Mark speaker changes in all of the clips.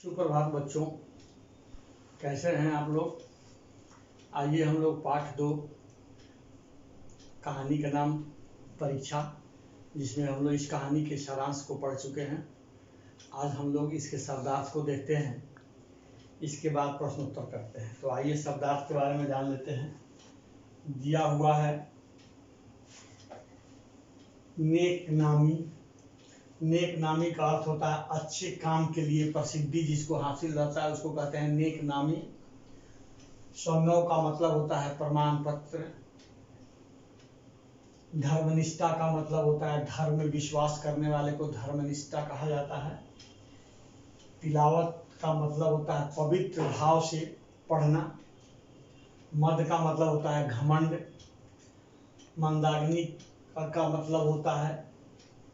Speaker 1: सुप्रभात बच्चों, कैसे हैं आप लोग। आइए हम लोग पाठ 2 कहानी का नाम परीक्षा, जिसमें हम लोग इस कहानी के सारांश को पढ़ चुके हैं। आज हम लोग इसके शब्दार्थ को देखते हैं, इसके बाद प्रश्नोत्तर करते हैं। तो आइए शब्दार्थ के बारे में जान लेते हैं। दिया हुआ है नेक नामी। नेक नामी का अर्थ होता है अच्छे काम के लिए प्रसिद्धि जिसको हासिल रहता है उसको कहते हैं नेक नामी। सौम्य का मतलब होता है प्रमाण पत्र। धर्मनिष्ठा का मतलब होता है धर्म में विश्वास करने वाले को धर्मनिष्ठा कहा जाता है। तिलावत का मतलब होता है पवित्र भाव से पढ़ना। मद का मतलब होता है घमंड। मंदाग्नि का मतलब होता है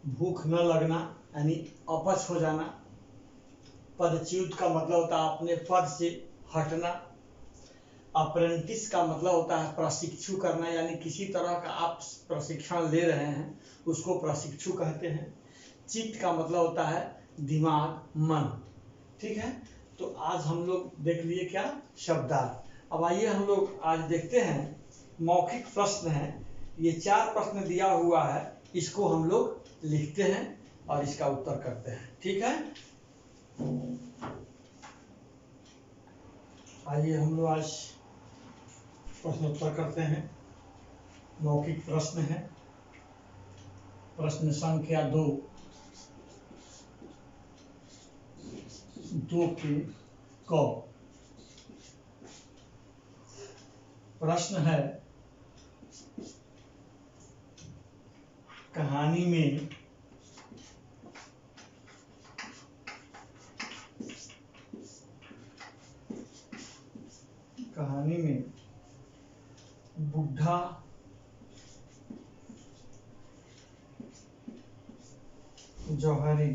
Speaker 1: भूख न लगना यानी अपच हो जाना। पदच्युत का मतलब होता है अपने पद से हटना। अप्रेंटिस का मतलब होता है प्रशिक्षु करना, यानी किसी तरह का आप प्रशिक्षण ले रहे हैं उसको प्रशिक्षु कहते हैं। चित्त का मतलब होता है दिमाग, मन। ठीक है, तो आज हम लोग देख लिए क्या शब्दार्थ। अब आइए हम लोग आज देखते हैं मौखिक प्रश्न है। ये 4 प्रश्न दिया हुआ है, इसको हम लोग लिखते हैं और इसका उत्तर करते हैं। ठीक है, आइए हम लोग आज प्रश्नोत्तर करते हैं। मौखिक प्रश्न है, प्रश्न संख्या 2 के क। प्रश्न है कहानी में बुढ़ा जौहरी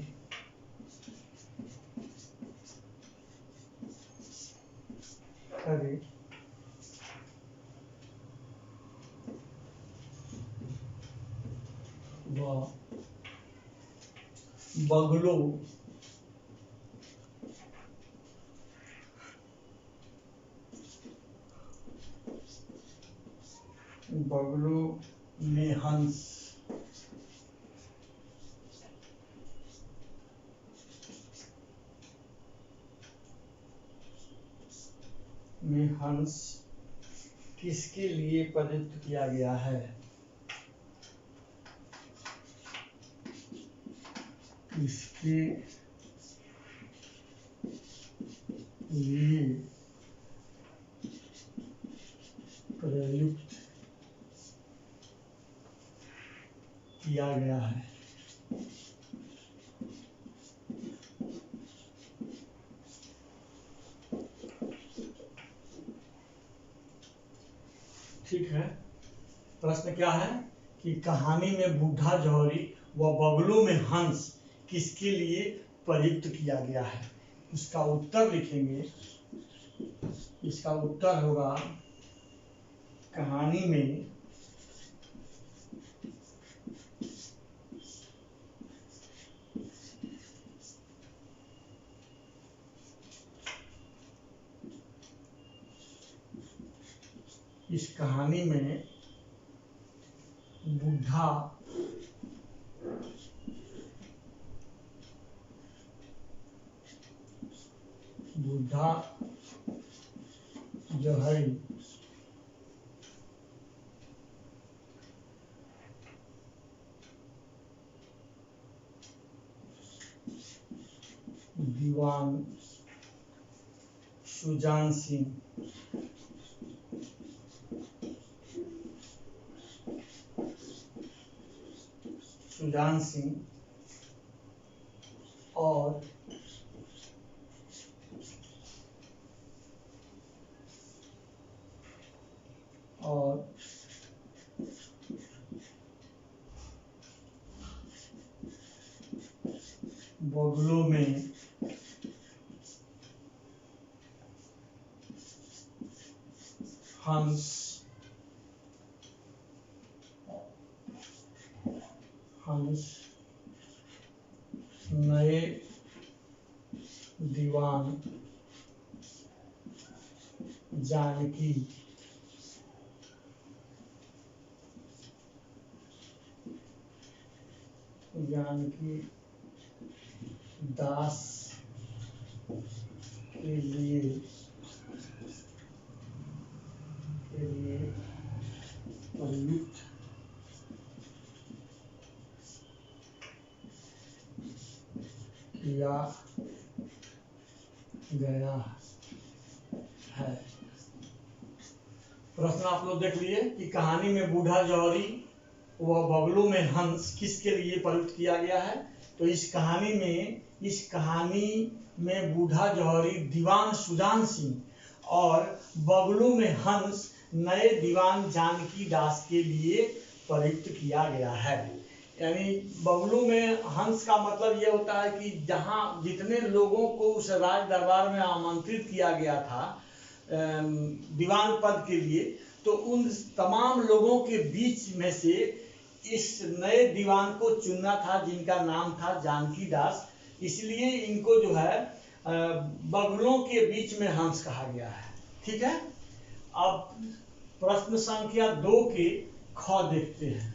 Speaker 1: व बगलों में हंस किसके लिए प्रयुक्त किया गया है। इसके लिए प्रयुक्त किया गया है। ठीक है, प्रश्न क्या है कि कहानी में बुढ़ा जौहरी व बगलों में हंस किसके लिए प्रयुक्त किया गया है। इसका उत्तर लिखेंगे। इसका उत्तर होगा कहानी में इस कहानी में बुढ़ा जौहरी दीवान सुजान सिंह और बगलों में हंस नए दीवान जानकी दास के लिए प्रयुक्त किया गया है। प्रश्न आप लोग देख लिए कि कहानी में बूढ़ा जौहरी व बबलू में हंस किसके लिए प्रयुक्त किया गया है। तो इस कहानी में बूढ़ा जौहरी दीवान सुजान सिंह और बबलू में हंस नए दीवान जानकी दास के लिए प्रयुक्त किया गया है। यानी बबलू में हंस का मतलब ये होता है कि जहाँ जितने लोगों को उस राज दरबार में आमंत्रित किया गया था दीवान पद के लिए, तो उन तमाम लोगों के बीच में से इस नए दीवान को चुनना था जिनका नाम था जानकी दास, इसलिए इनको जो है बगलों के बीच में हंस कहा गया है। ठीक है, अब प्रश्न संख्या 2 के ख देखते हैं।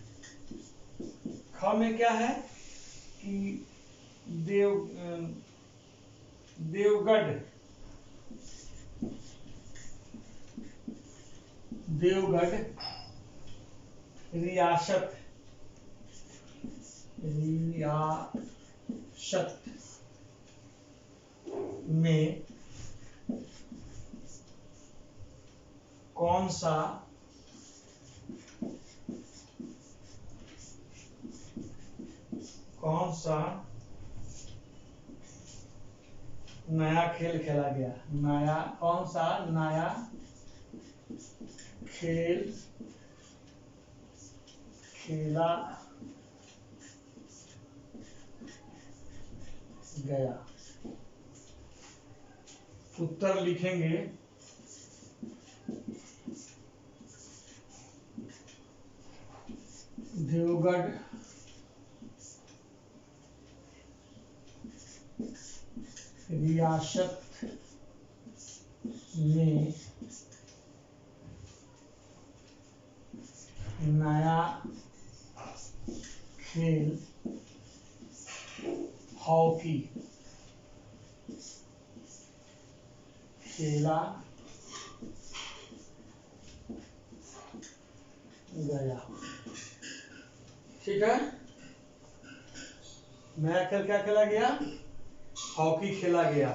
Speaker 1: ख में क्या है कि देवगढ़ रियासत में कौन सा नया खेल खेला गया। कौन सा नया खेल खेला गया। उत्तर लिखेंगे देवगढ़ रियासत में नया खेल हॉकी खेला गया। ठीक है, नया खेल क्या खेला गया? हॉकी खेला गया।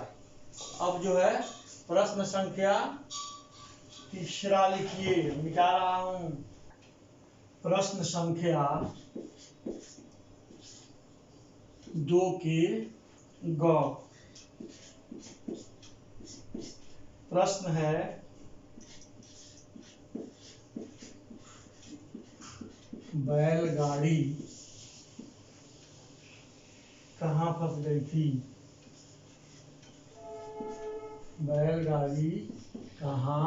Speaker 1: अब जो है प्रश्न संख्या 3 लिखिए, मिटा रहा हूं। प्रश्न संख्या 2 के ग। प्रश्न है बैलगाड़ी कहाँ फंस गई थी? बैलगाड़ी कहाँ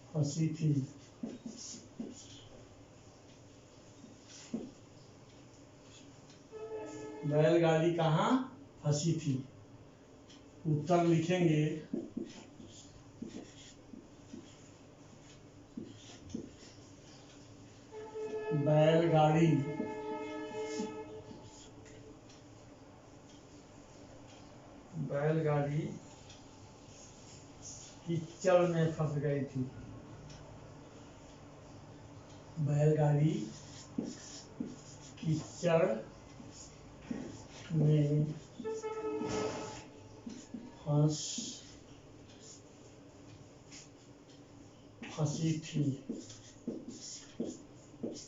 Speaker 1: फंसी थी? बैलगाड़ी कहाँ फंसी थी? उत्तर लिखेंगे बैलगाड़ी कीचड़ में फंस गई थी। बैलगाड़ी कीचड़ में फंसी थी।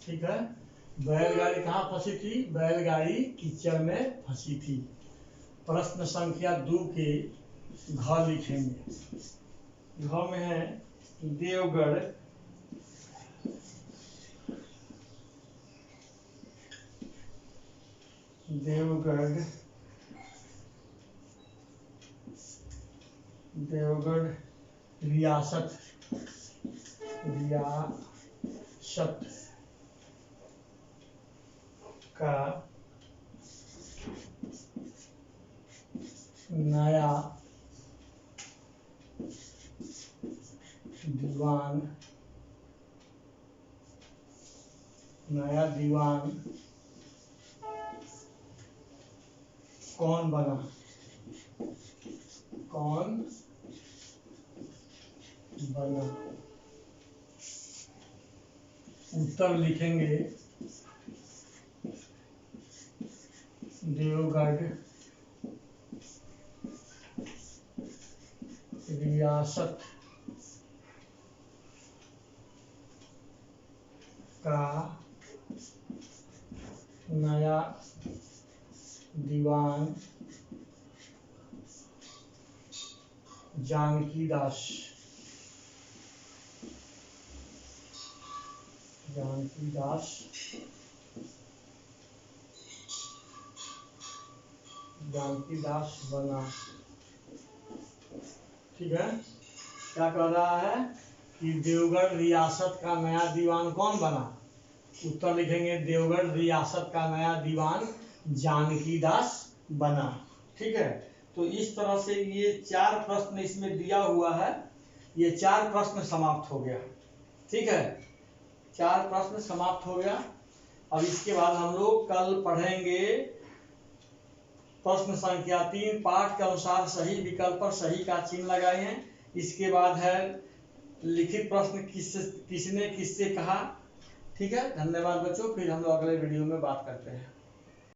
Speaker 1: ठीक है, बैलगाड़ी कहाँ फंसी थी? बैलगाड़ी कीचड़ में फंसी थी। प्रश्न संख्या 2 के घ लिखेंगे। घ में है देवगढ़ रियासत का नया दीवान कौन बना? उत्तर लिखेंगे देवगढ़ रियासत का नया दीवान जानकी दास बना। ठीक है, क्या कह रहा है कि देवगढ़ रियासत का नया दीवान कौन बना? उत्तर लिखेंगे देवगढ़ रियासत का नया दीवान जानकी दास बना। ठीक है, तो इस तरह से ये 4 प्रश्न इसमें दिया हुआ है, ये 4 प्रश्न समाप्त हो गया। ठीक है, 4 प्रश्न समाप्त हो गया। अब इसके बाद हम लोग कल पढ़ेंगे प्रश्न संख्या 3, पाठ के अनुसार सही विकल्प पर सही का चिन्ह लगाए हैं। इसके बाद है लिखित प्रश्न किसने किससे कहा। ठीक है, धन्यवाद बच्चों, फिर हम लोग अगले वीडियो में बात करते हैं।